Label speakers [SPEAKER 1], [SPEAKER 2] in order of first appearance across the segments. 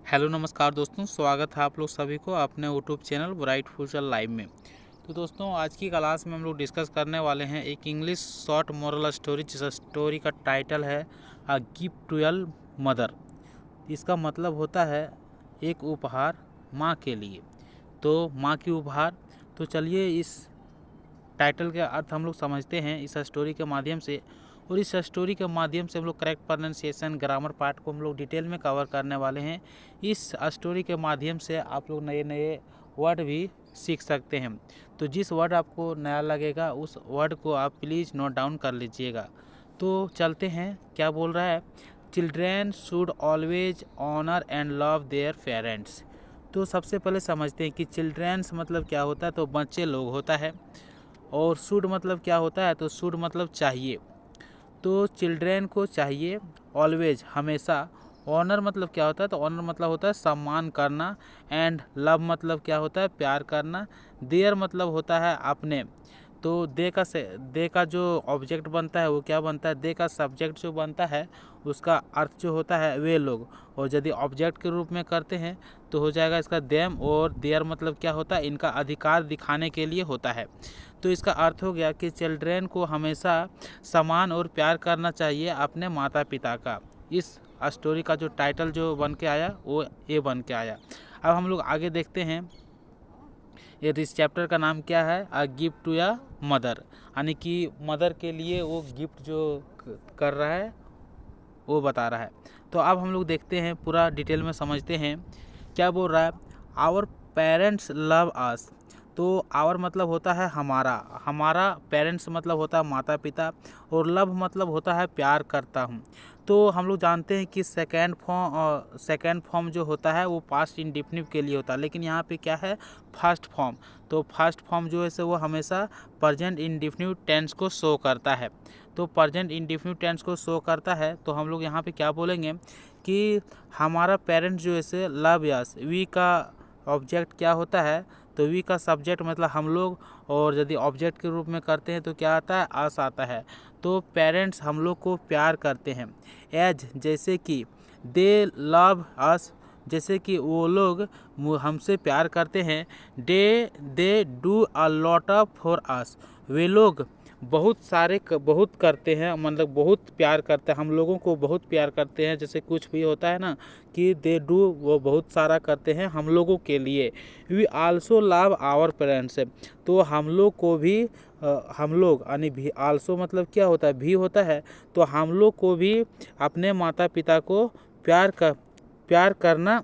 [SPEAKER 1] Hello नमस्कार दोस्तों, स्वागत है आप लोग सभी को अपने YouTube channel bright future live में। तो दोस्तों, आज की क्लास में हम लोग डिस्कस करने वाले हैं एक इंग्लिश शॉर्ट मोरल स्टोरी, जिस स्टोरी का टाइटल है a gift to your mother. इसका मतलब होता है एक उपहार माँ के लिए। तो माँ की उपहार। तो चलिए इस टाइटल के अर्थ हम लोग समझते हैं इस स्टोरी के माध्यम से, और इस स्टोरी के माध्यम से हम लोग करेक्ट प्रोनाउंसिएशन, ग्रामर पार्ट को हम लोग डिटेल में कवर करने वाले हैं। इस स्टोरी के माध्यम से आप लोग नए नए वर्ड भी सीख सकते हैं। तो जिस वर्ड आपको नया लगेगा उस वर्ड को आप प्लीज़ नोट डाउन कर लीजिएगा। तो चलते हैं, क्या बोल रहा है। Children should always honour and love their parents. तो सबसे पहले समझते हैं कि चिल्ड्रेंस मतलब क्या होता है। तो बच्चे लोग होता है, और शुड मतलब क्या होता है। तो शुड मतलब चाहिए। तो चिल्ड्रेन को चाहिए ऑलवेज हमेशा। ऑनर मतलब क्या होता है। तो ऑनर मतलब होता है सम्मान करना। एंड लव मतलब क्या होता है, प्यार करना। देयर मतलब होता है अपने। तो दे का जो ऑब्जेक्ट बनता है वो क्या बनता है, दे का सब्जेक्ट जो बनता है उसका अर्थ जो होता है वे लोग। और यदि ऑब्जेक्ट के रूप में करते हैं तो हो जाएगा इसका देम। और देयर मतलब क्या होता है, इनका अधिकार दिखाने के लिए होता है। तो इसका अर्थ हो गया कि चिल्ड्रेन को हमेशा सम्मान और प्यार करना चाहिए अपने माता पिता का। इस स्टोरी का जो टाइटल जो बन के आया वो ये बन के आया। अब हम लोग आगे देखते हैं। ये इस चैप्टर का नाम क्या है, अ गिफ्ट टू या मदर, यानी कि मदर के लिए वो गिफ्ट जो कर रहा है वो बता रहा है। तो अब हम लोग देखते हैं, पूरा डिटेल में समझते हैं क्या बोल रहा है। Our parents love us. तो आवर मतलब होता है हमारा, हमारा पेरेंट्स मतलब होता है माता पिता, और लव मतलब होता है प्यार करता हूँ। तो हम लोग जानते हैं कि सेकेंड फॉर्म जो होता है वो पास्ट इंडेफिनिट के लिए होता है, लेकिन यहाँ पे क्या है, फर्स्ट फॉर्म। तो फर्स्ट फॉर्म जो है से वो हमेशा प्रेजेंट इंडेफिनिट टेंस को शो करता है। तो प्रेजेंट इंडेफिनिट टेंस को शो करता है। तो हम लोग यहाँ पे क्या बोलेंगे कि हमारा पेरेंट्स जो है से लव यस। वी का ऑब्जेक्ट क्या होता है, तो वी का सब्जेक्ट मतलब हम लोग, और यदि ऑब्जेक्ट के रूप में करते हैं तो क्या आता है, अस आता है। तो पेरेंट्स हम लोग को प्यार करते हैं। एज जैसे कि, दे लव अस जैसे कि वो लोग हमसे प्यार करते हैं। They do a lot of for us, वे लोग बहुत करते हैं, मतलब बहुत प्यार करते हैं, हम लोगों को बहुत प्यार करते हैं। जैसे कुछ भी होता है ना कि दे डू, वो बहुत सारा करते हैं हम लोगों के लिए। We also love our parents. तो हम लोग को भी हम लोग यानी भी, आल्सो मतलब क्या होता है, भी होता है। तो हम लोग को भी अपने माता पिता को प्यार करना,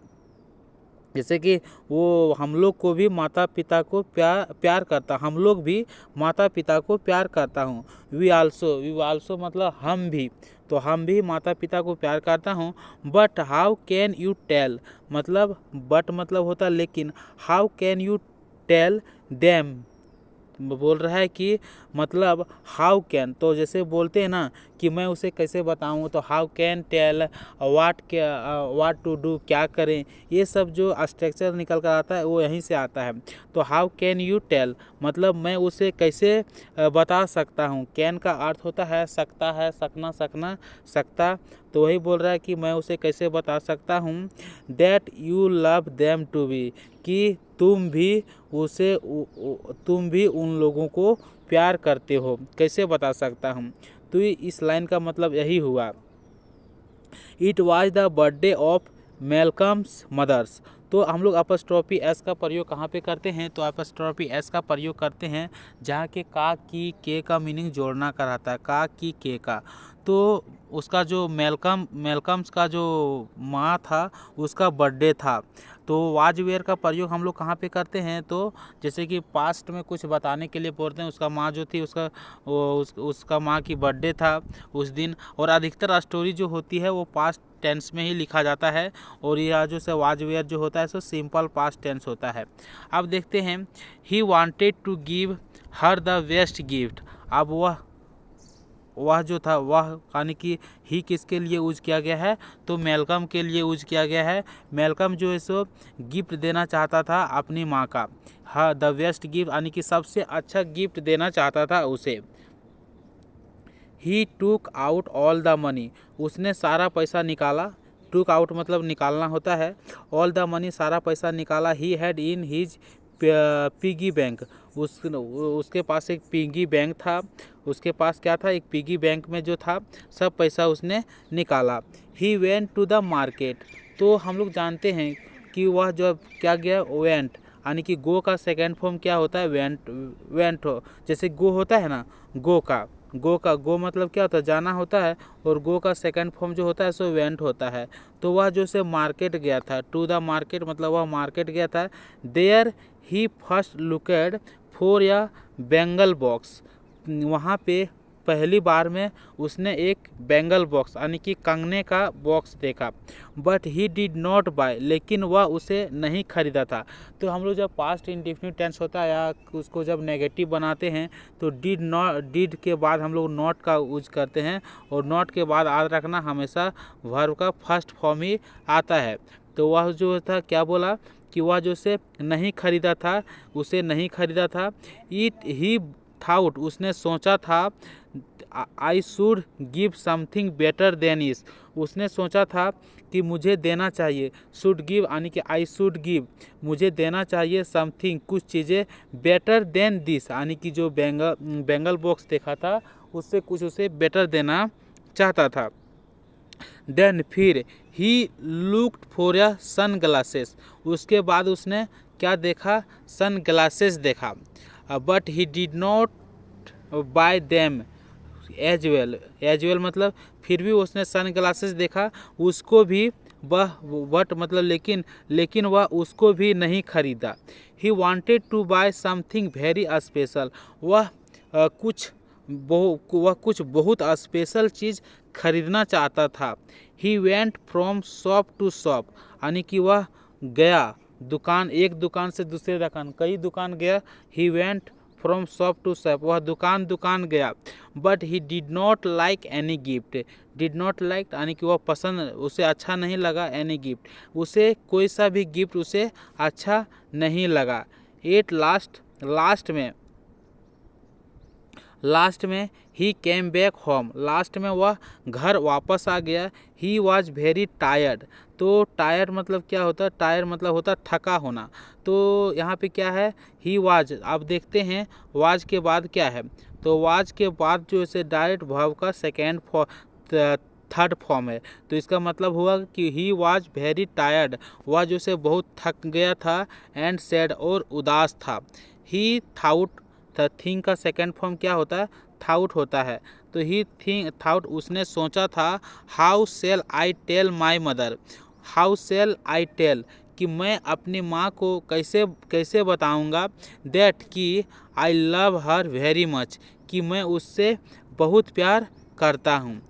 [SPEAKER 1] जैसे कि वो हम लोग को भी माता पिता को प्यार करता, हम लोग भी माता पिता को प्यार करता हूँ। वी आल्सो मतलब हम भी, तो हम भी माता पिता को प्यार करता हूँ। But how can you tell, मतलब बट मतलब होता है लेकिन, how can you tell them बोल रहा है कि मतलब हाउ कैन, तो जैसे बोलते हैं ना कि मैं उसे कैसे बताऊं, तो how can tell what to do, क्या करें, ये सब जो स्ट्रक्चर निकल कर आता है वो यहीं से आता है। तो हाउ कैन यू टेल मतलब मैं उसे कैसे बता सकता हूँ। कैन का अर्थ होता है सकता है, सकता। तो वही बोल रहा है कि मैं उसे कैसे बता सकता हूँ। That you love them to be, कि तुम भी उन लोगों को प्यार करते हो, कैसे बता सकता हूँ। तो इस लाइन का मतलब यही हुआ। It was the birthday of Malcolm's mother's. तो हम लोग अपस्ट्रॉफी एस का प्रयोग कहाँ पे करते हैं, तो अपस्ट्रॉफी एस का प्रयोग करते हैं जहाँ के का की के का मीनिंग जोड़ना का रहता है, का की के का। तो उसका जो मेलकम्स का जो माँ था उसका बर्थडे था। तो वाज वेयर का प्रयोग हम लोग कहाँ पे करते हैं, तो जैसे कि पास्ट में कुछ बताने के लिए बोलते हैं, उसका माँ जो थी उसका माँ की बर्थडे था उस दिन। और अधिकतर स्टोरी जो होती है वो पास्ट टेंस में ही लिखा जाता है, और यह जो से वाज वेयर जो होता है सो सिंपल पास्ट टेंस होता है। अब देखते हैं, he wanted to give her the best gift. अब वह जो था वह यानी कि ही किसके लिए यूज किया गया है, तो मेलकम के लिए यूज किया गया है। मेलकम जो है सो गिफ्ट देना चाहता था अपनी माँ का, हाँ द बेस्ट गिफ्ट यानी कि सबसे अच्छा गिफ्ट देना चाहता था उसे। ही टूक आउट ऑल द मनी, उसने सारा पैसा निकाला। टूक आउट मतलब निकालना होता है। ऑल द मनी सारा पैसा निकाला। He had in his piggy bank, उसके पास एक पिगी बैंक था। उसके पास क्या था, एक पिगी बैंक में जो था सब पैसा उसने निकाला। He went to the market, तो हम लोग जानते हैं कि वह जो क्या गया, वेंट, यानी कि गो का सेकेंड फॉर्म क्या होता है, वेंट। वेंट हो, जैसे गो होता है ना, गो मतलब क्या होता है, जाना होता है, और गो का सेकंड फॉर्म जो होता है सो वेंट होता है। तो वह जो से मार्केट गया था, टू द मार्केट मतलब वह मार्केट गया था। देयर ही फर्स्ट लुकेड फॉर या बैंगल बॉक्स, वहाँ पे पहली बार में उसने एक बैंगल बॉक्स यानी कि कंगने का बॉक्स देखा। But he did not buy, लेकिन वह उसे नहीं खरीदा था। तो हम लोग जब पास्ट इंडेफिनिट टेंस होता है या उसको जब नेगेटिव बनाते हैं तो डिड के बाद हम लोग नॉट का यूज करते हैं, और नॉट के बाद याद रखना हमेशा वर्ब का फर्स्ट फॉर्म ही आता है। तो वह जो था क्या बोला कि वह जो से नहीं खरीदा था, उसे नहीं खरीदा था। इट ही थाउट, उसने सोचा था। I should give something better than इस, उसने सोचा था कि मुझे देना चाहिए। शुड गिव यानी कि आई शुड गिव, मुझे देना चाहिए समथिंग कुछ चीज़ें, बेटर देन दिस यानी कि जो बैंगल बॉक्स देखा था उससे कुछ उसे बेटर देना चाहता था। देन फिर he looked for a sun glasses, उसके बाद उसने क्या देखा, सन ग्लासेस देखा। But he did not buy them as well मतलब फिर भी उसने सन ग्लासेस देखा, उसको भी वह बट मतलब लेकिन वह उसको भी नहीं खरीदा। He wanted to buy something very special, वह कुछ बहुत स्पेशल चीज़ खरीदना चाहता था। He went from shop to shop, यानी कि वह गया एक दुकान से दूसरे दुकान, कई दुकान गया। He went from shop to shop, वह दुकान गया। But he did not like any gift, did not like यानी कि वह पसंद, उसे अच्छा नहीं लगा, एनी गिफ्ट, उसे कोई सा भी गिफ्ट उसे अच्छा नहीं लगा। एट लास्ट में ही केम बैक होम, लास्ट में वह घर वापस आ गया। ही वॉज वेरी टायर्ड, तो टायर्ड मतलब क्या होता है, टायर्ड मतलब होता है थका होना। तो यहाँ पे क्या है, ही वाज, आप देखते हैं वाज के बाद क्या है, तो वाज के बाद जो इसे डायरेक्ट वर्ब का थर्ड फॉर्म है। तो इसका मतलब हुआ कि ही वाज वेरी टायर्ड, वह जो से बहुत थक गया था, एंड सैड और उदास था। ही थाउट, थिंक का सेकेंड फॉर्म क्या होता है, थाउट होता है। तो ही थाउट, उसने सोचा था। How shall I tell my mother, how shall I tell कि मैं अपनी माँ को कैसे बताऊँगा, दैट कि I love her very much, कि मैं उससे बहुत प्यार करता हूँ।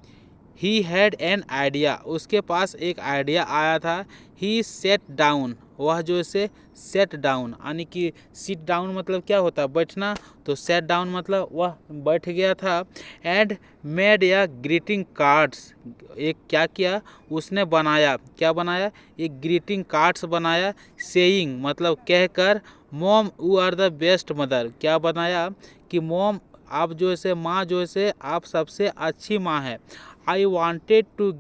[SPEAKER 1] ही हैड एन आइडिया, उसके पास एक आइडिया आया था। ही सेट डाउन, वह जो से सेट डाउन यानी कि सिट डाउन मतलब क्या होता है, बैठना, तो सेट डाउन मतलब वह बैठ गया था। एंड मेड या ग्रीटिंग कार्ड्स, एक क्या किया उसने बनाया, क्या बनाया, एक ग्रीटिंग कार्ड्स बनाया। सेइंग मतलब कहकर, mom you are the best mother, क्या बनाया कि मॉम आप जो है माँ जो है आप सबसे अच्छी माँ है। I wanted to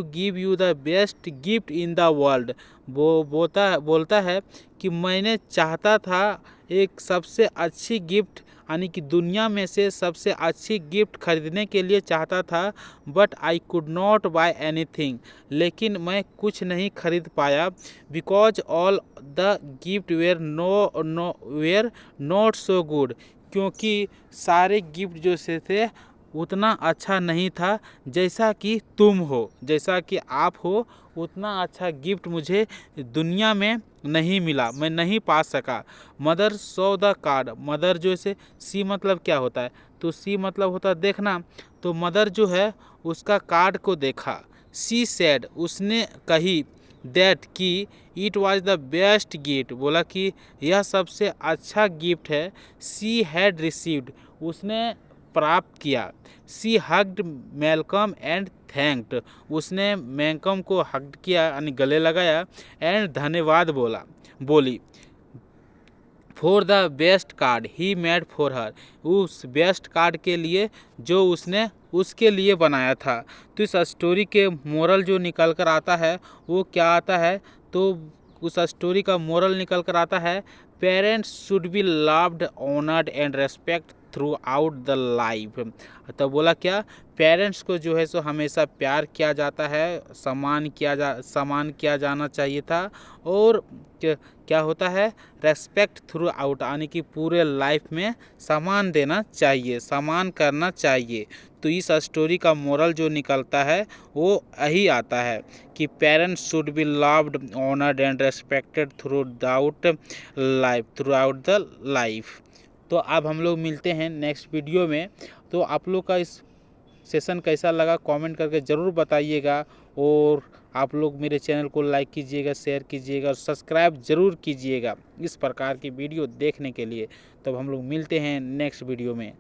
[SPEAKER 1] give you the best gift in the world, वो बोलता है कि मैंने चाहता था एक सबसे अच्छी गिफ्ट यानी कि दुनिया में से सबसे अच्छी गिफ्ट खरीदने के लिए चाहता था। But I could not buy anything, लेकिन मैं कुछ नहीं खरीद पाया। Because all the gift were not so good, क्योंकि सारे गिफ्ट जो से थे उतना अच्छा नहीं था जैसा कि तुम हो, जैसा कि आप हो, उतना अच्छा गिफ्ट मुझे दुनिया में नहीं मिला, मैं नहीं पा सका। Mother saw the card, mother जो से सी मतलब क्या होता है, तो सी मतलब होता है देखना, तो मदर जो है उसका कार्ड को देखा। सी सेड, उसने कही, दैट कि it was the best gift, बोला कि यह सबसे अच्छा गिफ्ट है। सी हैड रिसीव्ड, उसने प्राप्त किया। सी हग्ड मैलकम एंड थैंक्ड, उसने मैलकम को हग्ड किया यानी गले लगाया, एंड धन्यवाद बोली। For the best card he made for her, उस बेस्ट कार्ड के लिए जो उसने उसके लिए बनाया था। तो इस स्टोरी के मोरल जो निकल कर आता है वो क्या आता है, तो उस स्टोरी का मोरल निकल कर आता है, parents should be loved, honoured and respect through out the life. तो बोला क्या, पेरेंट्स को जो है सो हमेशा प्यार किया जाता है, सम्मान किया जाना चाहिए था, और क्या होता है, रेस्पेक्ट थ्रू आउट, यानी कि पूरे लाइफ में सम्मान देना चाहिए, सम्मान करना चाहिए। तो इस स्टोरी का मोरल जो निकलता है वो यही आता है कि parents should be loved, honoured and respected through out the life. तो अब हम लोग मिलते हैं नेक्स्ट वीडियो में। तो आप लोग का इस सेशन कैसा लगा कमेंट करके ज़रूर बताइएगा, और आप लोग मेरे चैनल को लाइक कीजिएगा, शेयर कीजिएगा और सब्सक्राइब ज़रूर कीजिएगा इस प्रकार की वीडियो देखने के लिए। तो हम लोग मिलते हैं नेक्स्ट वीडियो में।